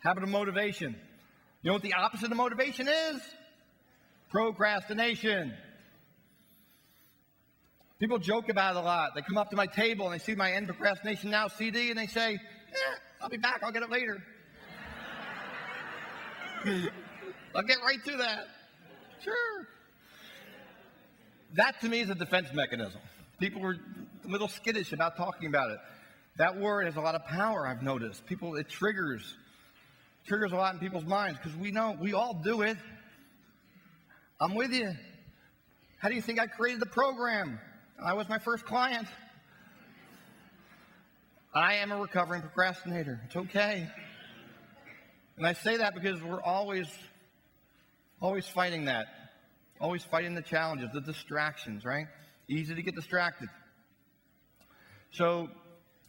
Habit of motivation. You know what the opposite of motivation is? Procrastination. People joke about it a lot. They come up to my table and they see my End Procrastination Now CD and they say, I'll be back, I'll get it later. I'll get right to that. Sure. That to me is a defense mechanism. People are a little skittish about talking about it. That word has a lot of power, I've noticed. It triggers a lot in people's minds because we know we all do it. I'm with you. How do you think I created the program? I was my first client. I am a recovering procrastinator. It's okay. And I say that because we're always fighting that. Always fighting the challenges, the distractions, right? Easy to get distracted. So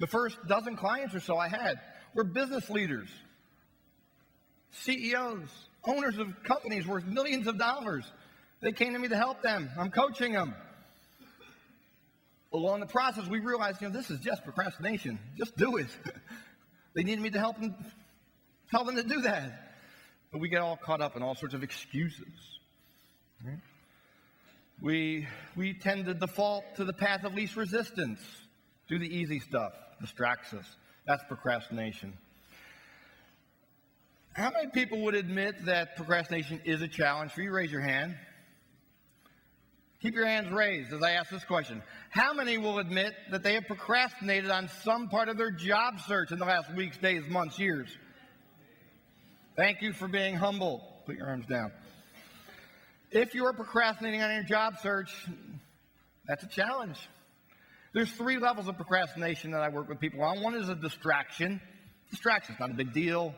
the first dozen clients or so I had were business leaders, CEOs, owners of companies worth millions of dollars. They came to me to help them. I'm coaching them. Along the process, we realized, this is just procrastination. Just do it. They needed me to help them, tell them to do that. But we get all caught up in all sorts of excuses. Right? We tend to default to the path of least resistance. Do the easy stuff. Distracts us. That's procrastination. How many people would admit that procrastination is a challenge for you? Raise your hand. Keep your hands raised as I ask this question. How many will admit that they have procrastinated on some part of their job search in the last weeks, days, months, years? Thank you for being humble. Put your arms down. If you are procrastinating on your job search, that's a challenge. There's 3 levels of procrastination that I work with people on. One is a distraction. Distraction's not a big deal.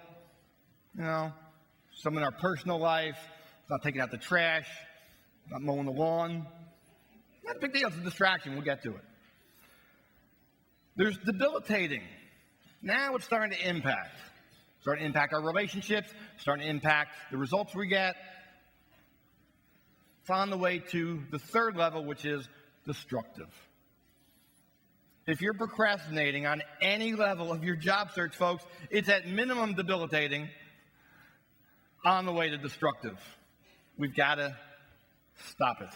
Some in our personal life, it's not taking out the trash, not mowing the lawn. Not a big deal. It's a distraction. We'll get to it. There's debilitating. Now it's starting to impact. Starting to impact our relationships, starting to impact the results we get. It's on the way to the 3rd level, which is destructive. If you're procrastinating on any level of your job search, folks, it's at minimum debilitating, on the way to destructive. We've got to stop it.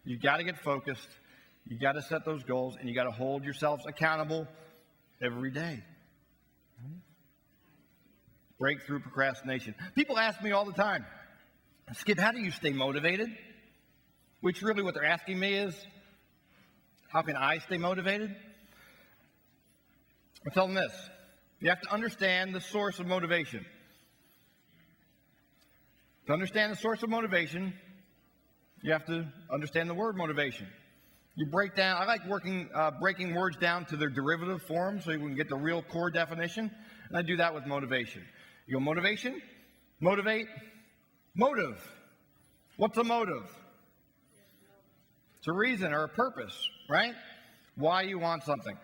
You've got to get focused. You've got to set those goals, and you've got to hold yourselves accountable every day. Breakthrough procrastination. People ask me all the time, Skip, how do you stay motivated? Which really what they're asking me is, how can I stay motivated? I tell them this. You have to understand the source of motivation. To understand the source of motivation, you have to understand the word motivation. You break down, I like breaking words down to their derivative form so you can get the real core definition. And I do that with motivation. You go motivation, motivate, motive. What's a motive? It's a reason or a purpose, right? Why you want something.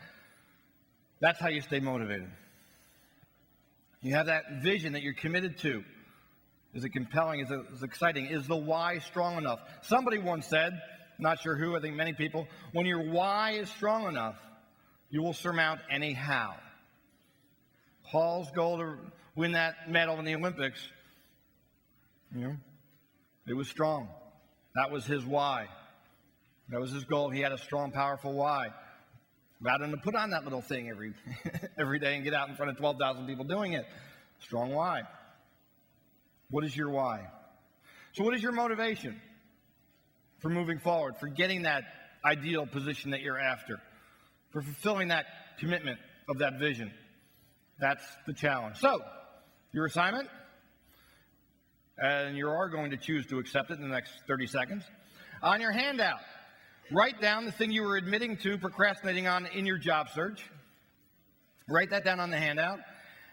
That's how you stay motivated. You have that vision that you're committed to. Is it compelling? Is it exciting? Is the why strong enough? Somebody once said, not sure who, I think many people, when your why is strong enough, you will surmount any how. Paul's goal to win that medal in the Olympics, it was strong. That was his why. That was his goal. He had a strong, powerful why. Rather than to put on that little thing every day and get out in front of 12,000 people doing it. Strong why. What is your why? So what is your motivation for moving forward, for getting that ideal position that you're after, for fulfilling that commitment of that vision? That's the challenge. So, your assignment, and you are going to choose to accept it in the next 30 seconds. On your handout, write down the thing you were admitting to procrastinating on in your job search. Write that down on the handout.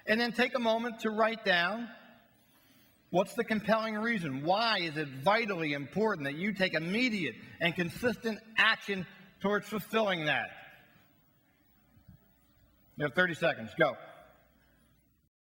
And then take a moment to write down what's the compelling reason. Why is it vitally important that you take immediate and consistent action towards fulfilling that? You have 30 seconds. Go.